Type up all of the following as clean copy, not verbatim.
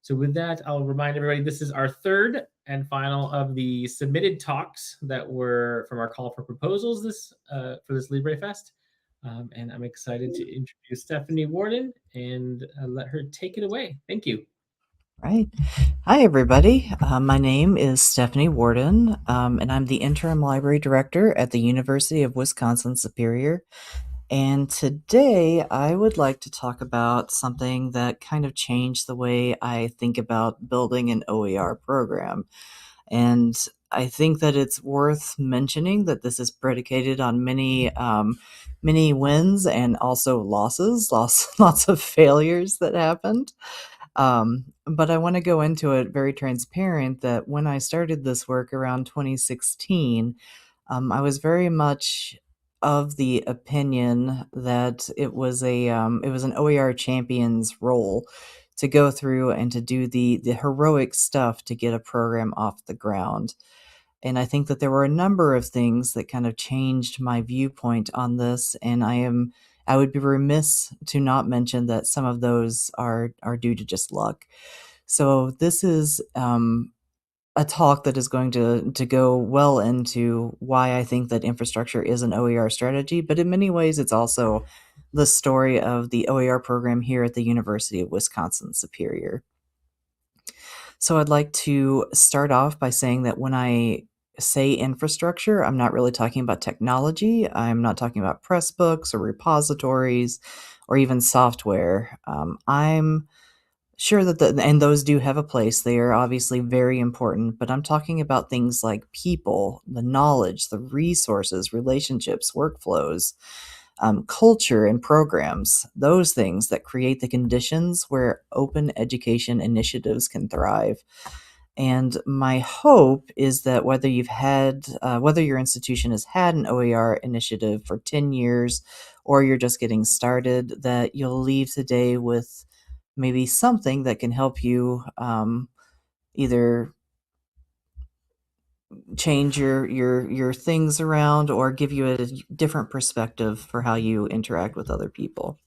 So with that, I'll remind everybody this is our third and final of the submitted talks that were from our call for proposals for this LibreFest. And I'm excited to introduce Stephanie Warden and let her take it away. Thank you. Right. Hi, everybody. My name is Stephanie Warden, and I'm the Interim Library Director at the University of Wisconsin-Superior. And today I would like to talk about something that kind of changed the way I think about building an OER program. And I think that it's worth mentioning that this is predicated on many wins and also losses, lots of failures that happened. But I want to go into it very transparent that when I started this work around 2016, I was very much of the opinion that it was an OER champion's role to go through and to do the heroic stuff to get a program off the ground. And I think that there were a number of things that kind of changed my viewpoint on this, and I would be remiss to not mention that some of those are due to just luck. So this is a talk that is going to go well into why I think that infrastructure is an OER strategy, but in many ways it's also the story of the OER program here at the University of Wisconsin-Superior. So I'd like to start off by saying that when I say infrastructure, I'm not really talking about technology. I'm not talking about Pressbooks or repositories or even software. I'm sure that and those do have a place. They are obviously very important, but I'm talking about things like people, the knowledge, the resources, relationships, workflows, culture, and programs, those things that create the conditions where open education initiatives can thrive. And my hope is that whether your institution has had an OER initiative for 10 years or you're just getting started, that you'll leave today with maybe something that can help you either change your things around or give you a different perspective for how you interact with other people.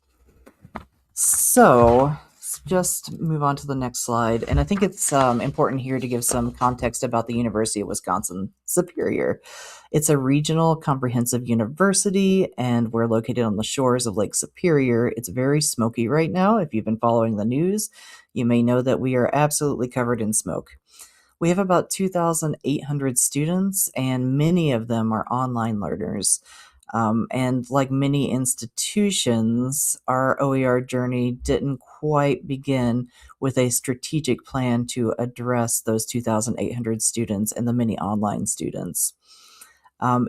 So let's just move on to the next slide. And I think it's important here to give some context about the University of Wisconsin-Superior. It's a regional comprehensive university, and we're located on the shores of Lake Superior. It's very smoky right now. If you've been following the news, you may know that we are absolutely covered in smoke. We have about 2,800 students, and many of them are online learners. And like many institutions, our OER journey didn't quite begin with a strategic plan to address those 2,800 students and the many online students.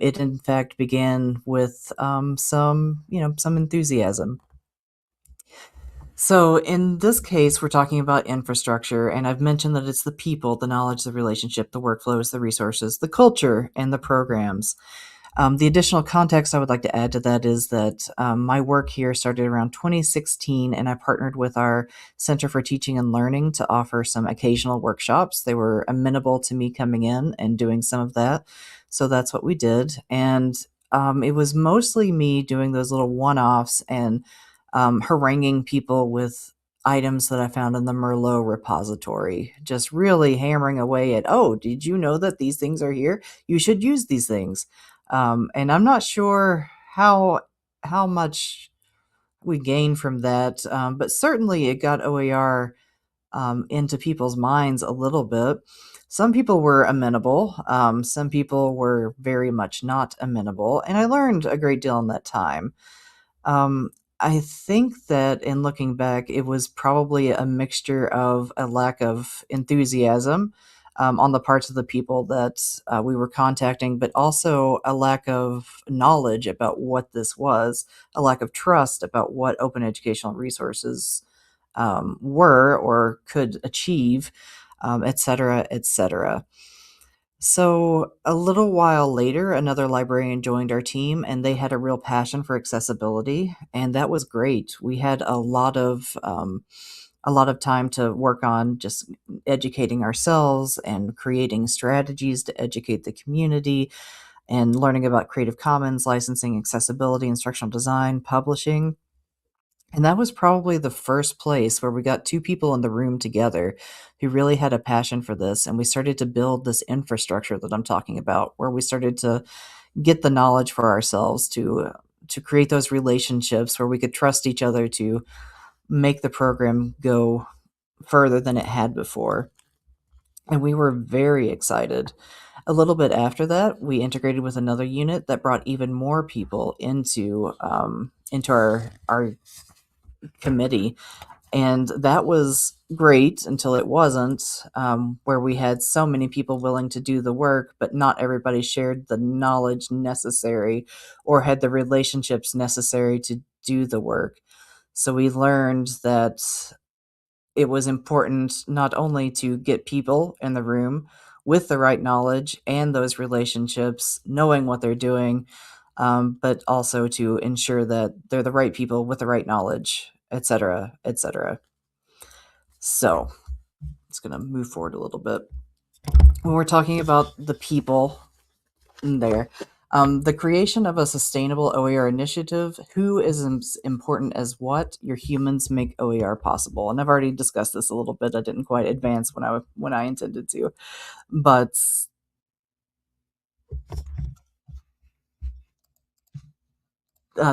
It in fact began with some enthusiasm. So in this case, we're talking about infrastructure, and I've mentioned that it's the people, the knowledge, the relationship, the workflows, the resources, the culture, and the programs. The additional context I would like to add to that is that my work here started around 2016, and I partnered with our Center for Teaching and Learning to offer some occasional workshops. They were amenable to me coming in and doing some of that, so that's what we did. And it was mostly me doing those little one-offs and haranguing people with items that I found in the Merlot repository, just really hammering away at, oh, did you know that these things are here? You should use these things. And I'm not sure how much we gained from that, but certainly it got OER into people's minds a little bit. Some people were amenable. Some people were very much not amenable, and I learned a great deal in that time. Um, I think that in looking back, it was probably a mixture of a lack of enthusiasm on the parts of the people that we were contacting, but also a lack of knowledge about what this was, a lack of trust about what open educational resources were or could achieve, et cetera, et cetera. So a little while later, another librarian joined our team, and they had a real passion for accessibility, and that was great. We had a lot of time to work on just educating ourselves and creating strategies to educate the community and learning about Creative Commons, licensing, accessibility, instructional design, publishing. And that was probably the first place where we got two people in the room together who really had a passion for this. And we started to build this infrastructure that I'm talking about, where we started to get the knowledge for ourselves to create those relationships where we could trust each other to make the program go further than it had before. And we were very excited. A little bit after that, we integrated with another unit that brought even more people into our committee, and that was great until it wasn't, where we had so many people willing to do the work, but not everybody shared the knowledge necessary or had the relationships necessary to do the work. So we learned that it was important not only to get people in the room with the right knowledge and those relationships, knowing what they're doing, but also to ensure that they're the right people with the right knowledge, etc., etc. So it's going to move forward a little bit. When we're talking about the people there, the creation of a sustainable OER initiative, who is as important as what? Your humans make OER possible. And I've already discussed this a little bit. I didn't quite advance when I intended to, but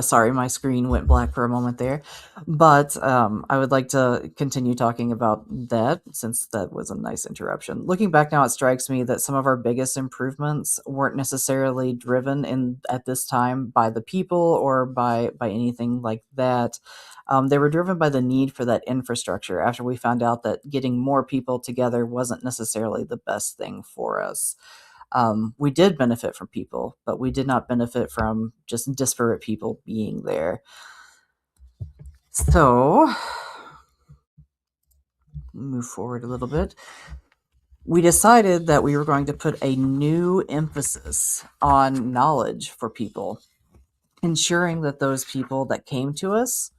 sorry, my screen went black for a moment there. But I would like to continue talking about that since that was a nice interruption. Looking back now, it strikes me that some of our biggest improvements weren't necessarily driven at this time by the people or by anything like that. They were driven by the need for that infrastructure after we found out that getting more people together wasn't necessarily the best thing for us. We did benefit from people, but we did not benefit from just disparate people being there. So, move forward a little bit. We decided that we were going to put a new emphasis on knowledge for people, ensuring that those people that came to us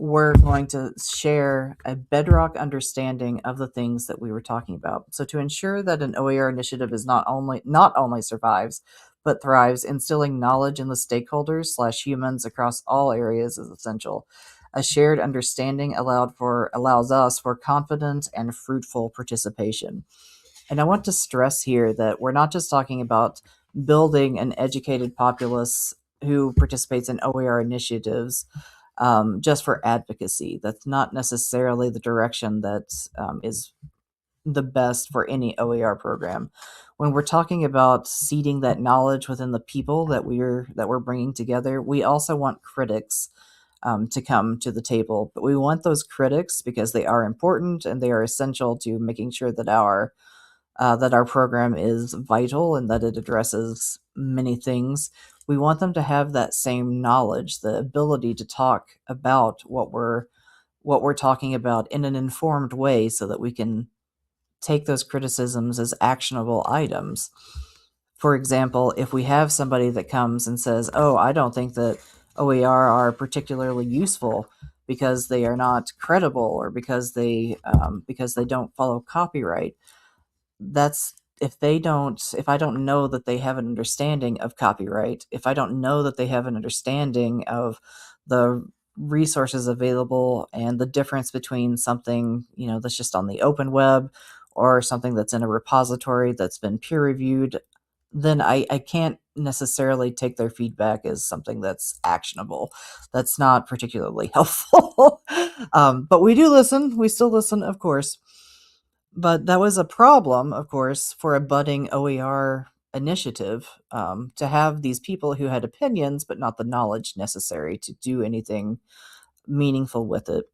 were going to share a bedrock understanding of the things that we were talking about. So to ensure that an OER initiative is not only survives, but thrives, instilling knowledge in the stakeholders / humans across all areas is essential. A shared understanding allows us for confident and fruitful participation. And I want to stress here that we're not just talking about building an educated populace who participates in OER initiatives just for advocacy. That's not necessarily the direction that is the best for any OER program. When we're talking about seeding that knowledge within the people that we're bringing together, we also want critics to come to the table. But we want those critics because they are important and they are essential to making sure that our program is vital and that it addresses many things. We want them to have that same knowledge, the ability to talk about what we're talking about in an informed way so that we can take those criticisms as actionable items. For example, if we have somebody that comes and says, "Oh, I don't think that OER are particularly useful because they are not credible or because they don't follow copyright," that's if I don't know that they have an understanding of copyright, if I don't know that they have an understanding of the resources available and the difference between something, that's just on the open web or something that's in a repository that's been peer reviewed, then I can't necessarily take their feedback as something that's actionable. That's not particularly helpful. But we do listen. We still listen, of course. But that was a problem, of course, for a budding OER initiative, to have these people who had opinions but not the knowledge necessary to do anything meaningful with it.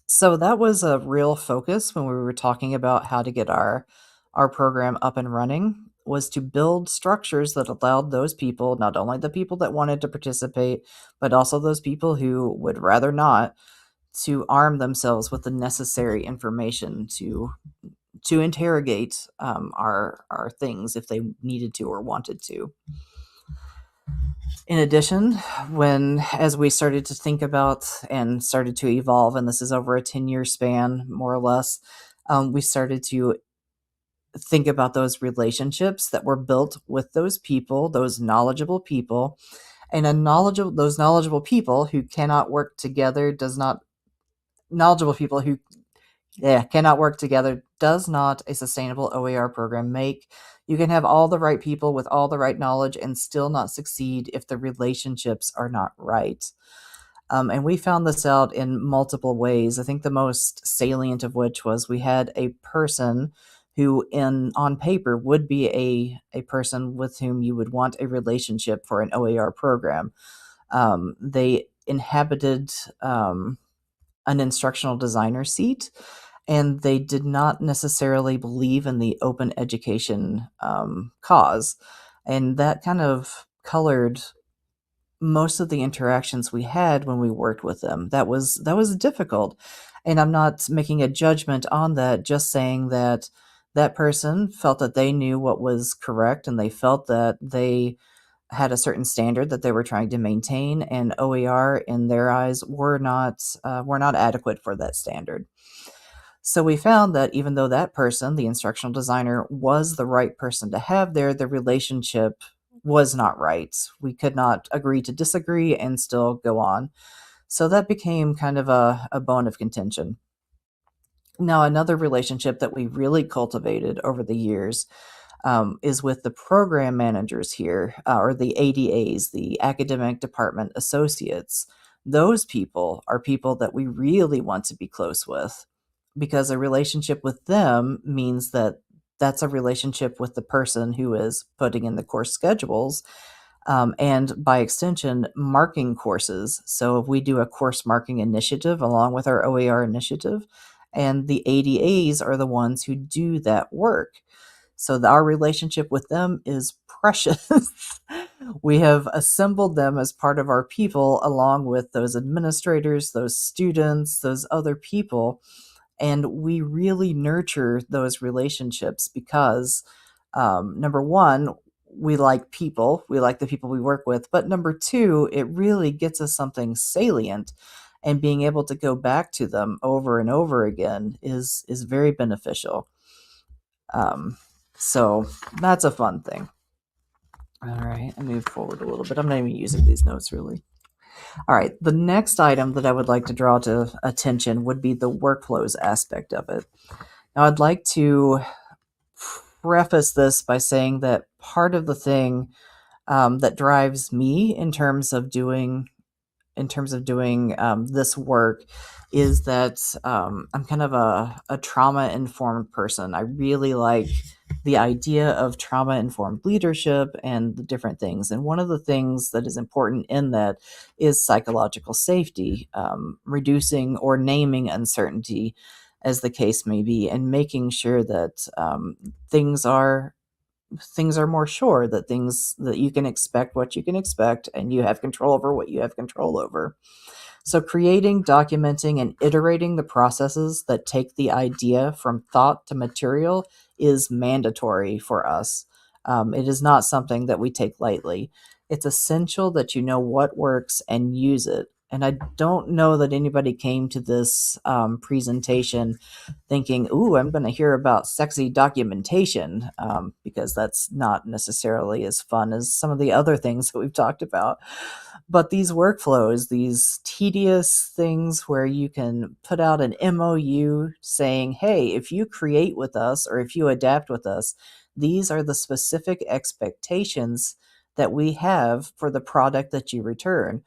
So that was a real focus when we were talking about how to get our program up and running, was to build structures that allowed those people, not only the people that wanted to participate, but also those people who would rather not, to arm themselves with the necessary information to interrogate our things if they needed to or wanted to. In addition, as we started to think about and started to evolve, and this is over a 10-year span, more or less, we started to think about those relationships that were built with those people, those knowledgeable people, And those knowledgeable people who cannot work together does not a sustainable OER program make. You can have all the right people with all the right knowledge and still not succeed if the relationships are not right. And we found this out in multiple ways. I think the most salient of which was we had a person who on paper would be a person with whom you would want a relationship for an OER program. They inhabited an instructional designer seat, and they did not necessarily believe in the open education cause. And that kind of colored most of the interactions we had when we worked with them. That was difficult. And I'm not making a judgment on that, just saying that that person felt that they knew what was correct, and they felt that they had a certain standard that they were trying to maintain, and OER in their eyes were not adequate for that standard. So we found that even though that person, the instructional designer, was the right person to have there, the relationship was not right. We could not agree to disagree and still go on. So that became kind of a bone of contention. Now, another relationship that we really cultivated over the years is with the program managers here, or the ADAs, the Academic Department Associates. Those people are people that we really want to be close with, because a relationship with them means that that's a relationship with the person who is putting in the course schedules, and by extension, marking courses. So if we do a course marking initiative along with our OER initiative, and the ADAs are the ones who do that work. So our relationship with them is precious. We have assembled them as part of our people, along with those administrators, those students, those other people. And we really nurture those relationships because, number one, we like people, we like the people we work with. But number two, it really gets us something salient. And being able to go back to them over and over again is very beneficial. So that's a fun thing. All right, I move forward a little bit. I'm not even using these notes really. All right, the next item that I would like to draw to attention would be the workflows aspect of it. Now, I'd like to preface this by saying that part of the thing that drives me in terms of doing this work is that I'm kind of a trauma-informed person. I really like the idea of trauma-informed leadership and the different things. And one of the things that is important in that is psychological safety, reducing or naming uncertainty, as the case may be, and making sure that things are more sure, that you can expect what you can expect, and you have control over what you have control over. So creating, documenting, and iterating the processes that take the idea from thought to material is mandatory for us. It is not something that we take lightly. It's essential that you know what works and use it. And I don't know that anybody came to this presentation thinking, ooh, I'm going to hear about sexy documentation, because that's not necessarily as fun as some of the other things that we've talked about. But these workflows, these tedious things where you can put out an MOU saying, hey, if you create with us or if you adapt with us, these are the specific expectations that we have for the product that you return.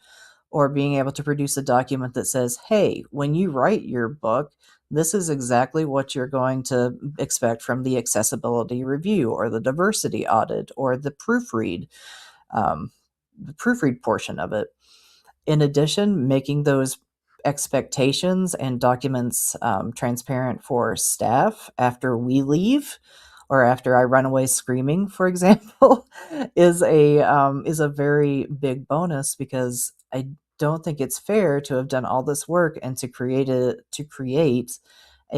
Or being able to produce a document that says, hey, when you write your book, this is exactly what you're going to expect from the accessibility review or the diversity audit or the proofread portion of it. In addition, making those expectations and documents transparent for staff after we leave, or after I run away screaming, for example, is a very big bonus, because I don't think it's fair to have done all this work and to create a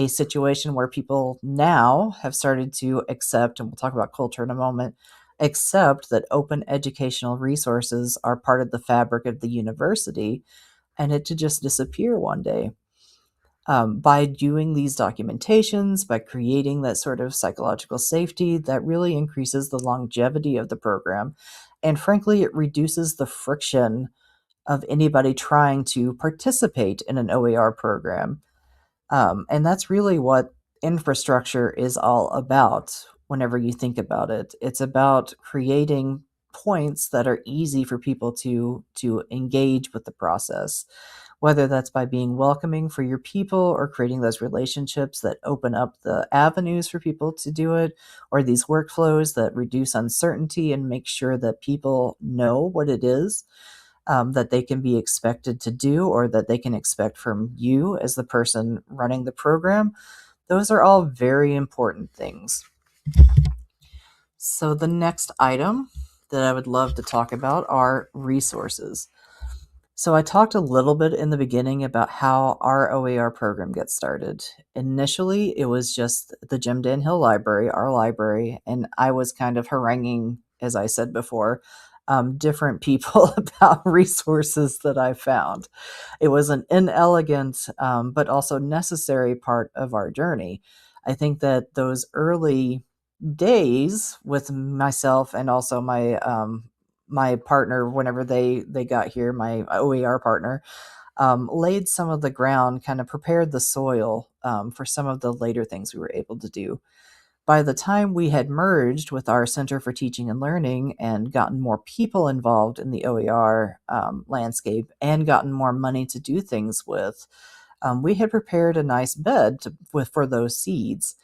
situation where people now have started to accept, and we'll talk about culture in a moment, accept that open educational resources are part of the fabric of the university, and it to just disappear one day. By doing these documentations, by creating that sort of psychological safety, that really increases the longevity of the program. And frankly, it reduces the friction of anybody trying to participate in an OER program. And that's really what infrastructure is all about whenever you think about it. It's about creating points that are easy for people to engage with the process, whether that's by being welcoming for your people or creating those relationships that open up the avenues for people to do it, or these workflows that reduce uncertainty and make sure that people know what it is that they can be expected to do or that they can expect from you as the person running the program. Those are all very important things. So the next item that I would love to talk about are resources. So I talked a little bit in the beginning about how our OER program gets started. Initially, it was just the Jim Dan Hill Library, our library, and I was kind of haranguing, as I said before, different people about resources that I found. It was an inelegant, but also necessary part of our journey. I think that those early days with myself and also my partner, whenever they got here, my OER partner, laid some of the ground, kind of prepared the soil for some of the later things we were able to do. By the time we had merged with our Center for Teaching and Learning and gotten more people involved in the OER landscape and gotten more money to do things with, we had prepared a nice bed for those seeds.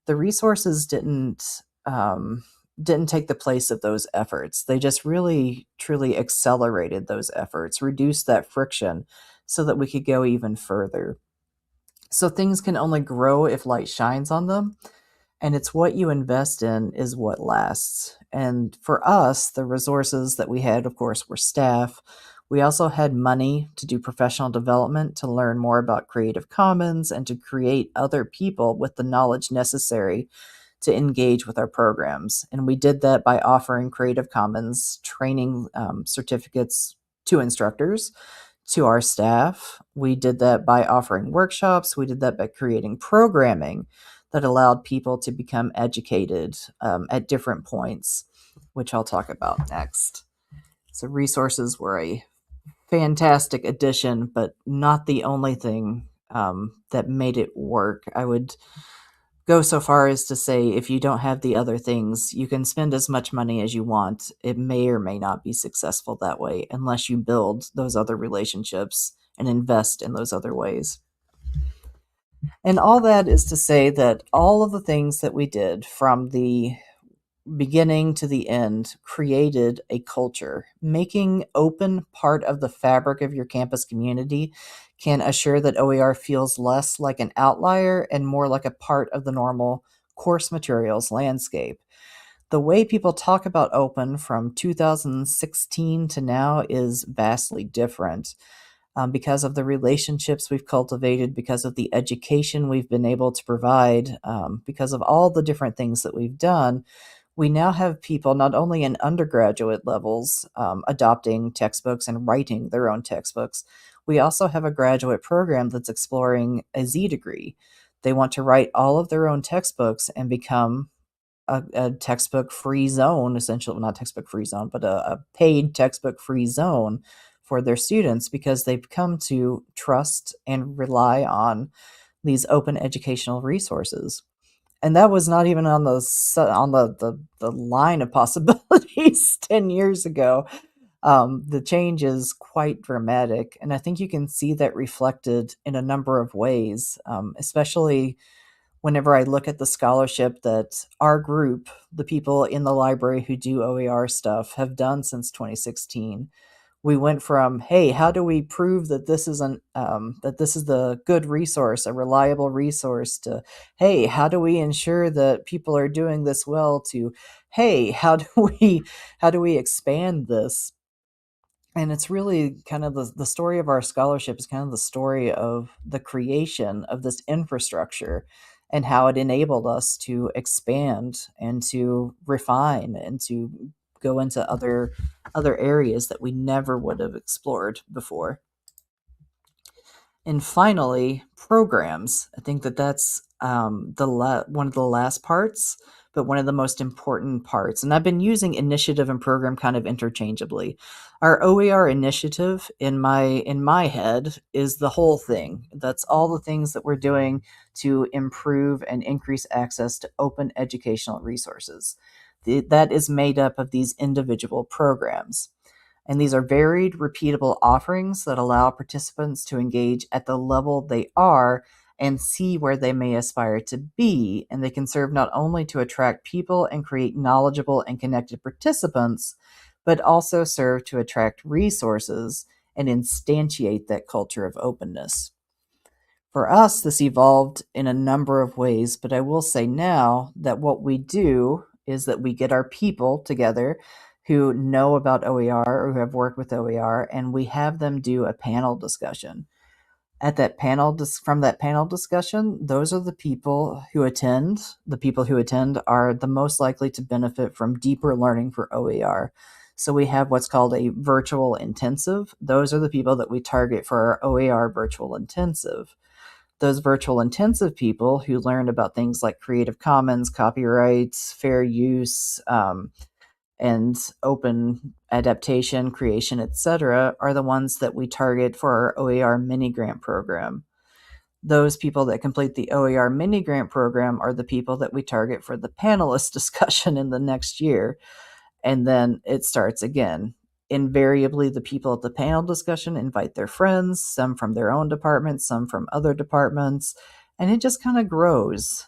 The resources didn't take the place of those efforts. They just really, truly accelerated those efforts, reduced that friction so that we could go even further. So things can only grow if light shines on them. And it's what you invest in is what lasts. And for us, the resources that we had, of course, were staff. We also had money to do professional development, to learn more about Creative Commons, and to create other people with the knowledge necessary to engage with our programs. And we did that by offering Creative Commons training certificates to instructors, to our staff. We did that by offering workshops. We did that by creating programming that allowed people to become educated at different points, which I'll talk about next. So resources were a fantastic addition, but not the only thing that made it work. I would go so far as to say if you don't have the other things, you can spend as much money as you want. It may or may not be successful that way unless you build those other relationships and invest in those other ways. And all that is to say that all of the things that we did from the beginning to the end created a culture. Making open part of the fabric of your campus community can assure that OER feels less like an outlier and more like a part of the normal course materials landscape. The way people talk about open from 2016 to now is vastly different. Because of the relationships we've cultivated, because of the education we've been able to provide, because of all the different things that we've done, we now have people not only in undergraduate levels adopting textbooks and writing their own textbooks, we also have a graduate program that's exploring a Z degree. They want to write all of their own textbooks and become a textbook-free zone, essentially, not textbook-free zone, but a paid textbook-free zone for their students because they've come to trust and rely on these open educational resources. And that was not even on the line of possibilities 10 years ago. The change is quite dramatic, and I think you can see that reflected in a number of ways, especially whenever I look at the scholarship that our group, the people in the library who do OER stuff, have done since 2016. We went from, hey, how do we prove that this is that this is the good resource, a reliable resource, to, hey, how do we ensure that people are doing this well, to, hey, how do we expand this? And it's really kind of the story of our scholarship is kind of the story of the creation of this infrastructure and how it enabled us to expand and to refine and to go into other areas that we never would have explored before. And finally, programs. I think that that's one of the last parts, but one of the most important parts. And I've been using initiative and program kind of interchangeably. Our OER initiative in my head is the whole thing. That's all the things that we're doing to improve and increase access to open educational resources. That is made up of these individual programs. And these are varied, repeatable offerings that allow participants to engage at the level they are and see where they may aspire to be. And they can serve not only to attract people and create knowledgeable and connected participants, but also serve to attract resources and instantiate that culture of openness. For us, this evolved in a number of ways, but I will say now that what we do is that we get our people together who know about OER or who have worked with OER, and we have them do a panel discussion. At that panel, from that panel discussion, those are the people who attend. The people who attend are the most likely to benefit from deeper learning for OER. So we have what's called a virtual intensive. Those are the people that we target for our OER virtual intensive. Those virtual intensive people who learn about things like Creative Commons, copyrights, fair use, and open adaptation, creation, etc., are the ones that we target for our OER mini grant program. Those people that complete the OER mini grant program are the people that we target for the panelist discussion in the next year. And then it starts again. Invariably, the people at the panel discussion invite their friends, some from their own department, some from other departments, and it just kind of grows.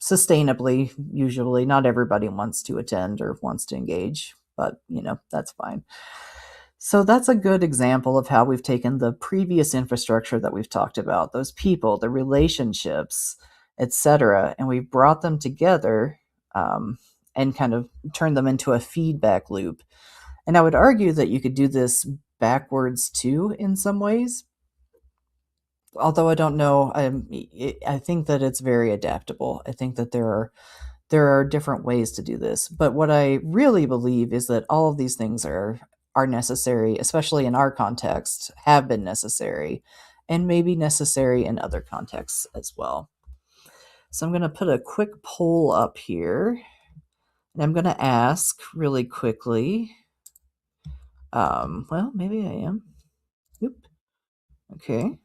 Sustainably, usually. Not everybody wants to attend or wants to engage, but that's fine. So that's a good example of how we've taken the previous infrastructure that we've talked about, those people, the relationships, etc., and we've brought them together and kind of turned them into a feedback loop. And I would argue that you could do this backwards too in some ways. Although I don't know, I think that it's very adaptable. I think that there are different ways to do this. But what I really believe is that all of these things are necessary, especially in our context, have been necessary, and maybe necessary in other contexts as well. So I'm going to put a quick poll up here, and I'm going to ask really quickly. Well, maybe I am. Oop. Okay.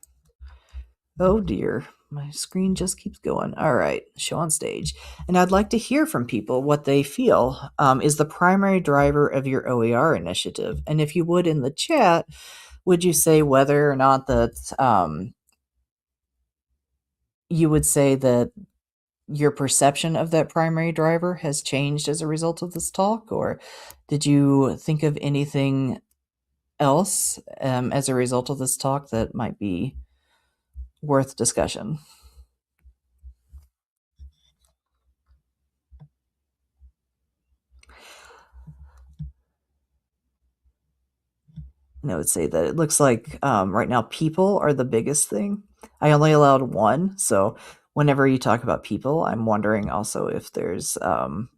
Oh dear, my screen just keeps going. All right, show on stage. And I'd like to hear from people what they feel is the primary driver of your OER initiative. And if you would in the chat, would you say whether or not that you would say that your perception of that primary driver has changed as a result of this talk? Or did you think of anything else as a result of this talk that might be worth discussion? And I would say that it looks like right now people are the biggest thing. I only allowed one, so whenever you talk about people, I'm wondering also if there's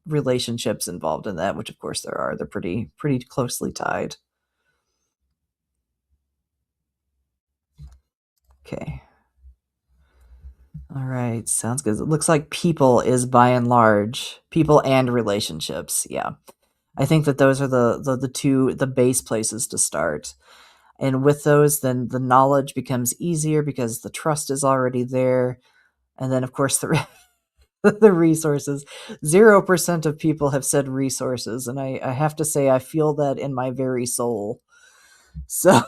relationships involved in that, which of course there are. They're pretty closely tied. Okay. All right, sounds good. It looks like people is by and large people and relationships. Yeah, I think that those are the base places to start. And with those, then the knowledge becomes easier because the trust is already there. And then, of course, the resources. 0% of people have said resources. And I have to say, I feel that in my very soul. So,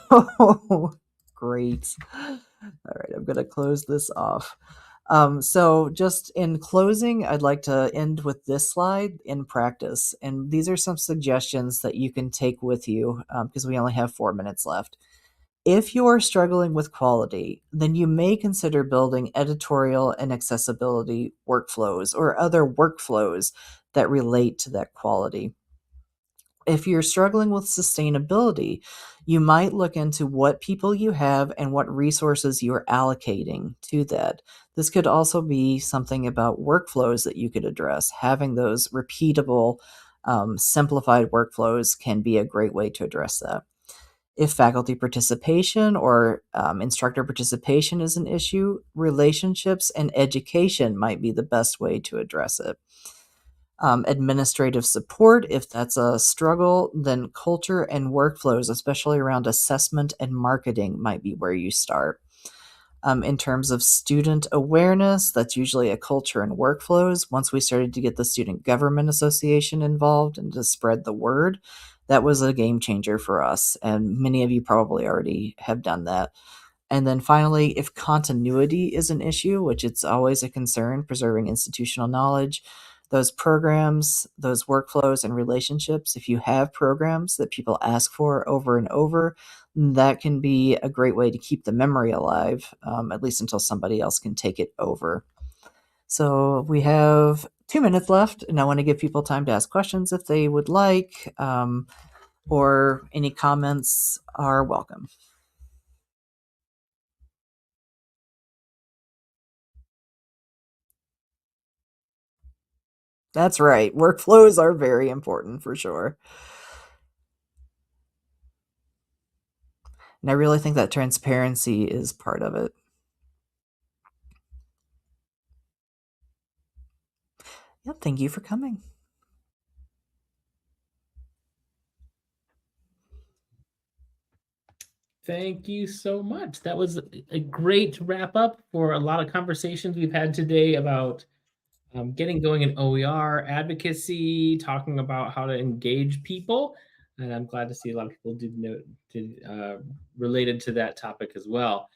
great. All right, I'm going to close this off. So just in closing, I'd like to end with this slide in practice. And these are some suggestions that you can take with you because we only have 4 minutes left. If you are struggling with quality, then you may consider building editorial and accessibility workflows or other workflows that relate to that quality. If you're struggling with sustainability, you might look into what people you have and what resources you're allocating to that. This could also be something about workflows that you could address. Having those repeatable, simplified workflows can be a great way to address that. If faculty participation or instructor participation is an issue, relationships and education might be the best way to address it. Administrative support, if that's a struggle, then culture and workflows, especially around assessment and marketing, might be where you start. In terms of student awareness, that's usually a culture and workflows. Once we started to get the Student Government Association involved and to spread the word, that was a game changer for us. And many of you probably already have done that. And then finally, if continuity is an issue, which it's always a concern, preserving institutional knowledge, those programs, those workflows and relationships, if you have programs that people ask for over and over, that can be a great way to keep the memory alive, at least until somebody else can take it over. So we have 2 minutes left, and I want to give people time to ask questions if they would like, or any comments are welcome. That's right. Workflows are very important for sure. And I really think that transparency is part of it. Yeah, thank you for coming. Thank you so much. That was a great wrap up for a lot of conversations we've had today about getting going in OER advocacy, talking about how to engage people. And I'm glad to see a lot of people did related to that topic as well.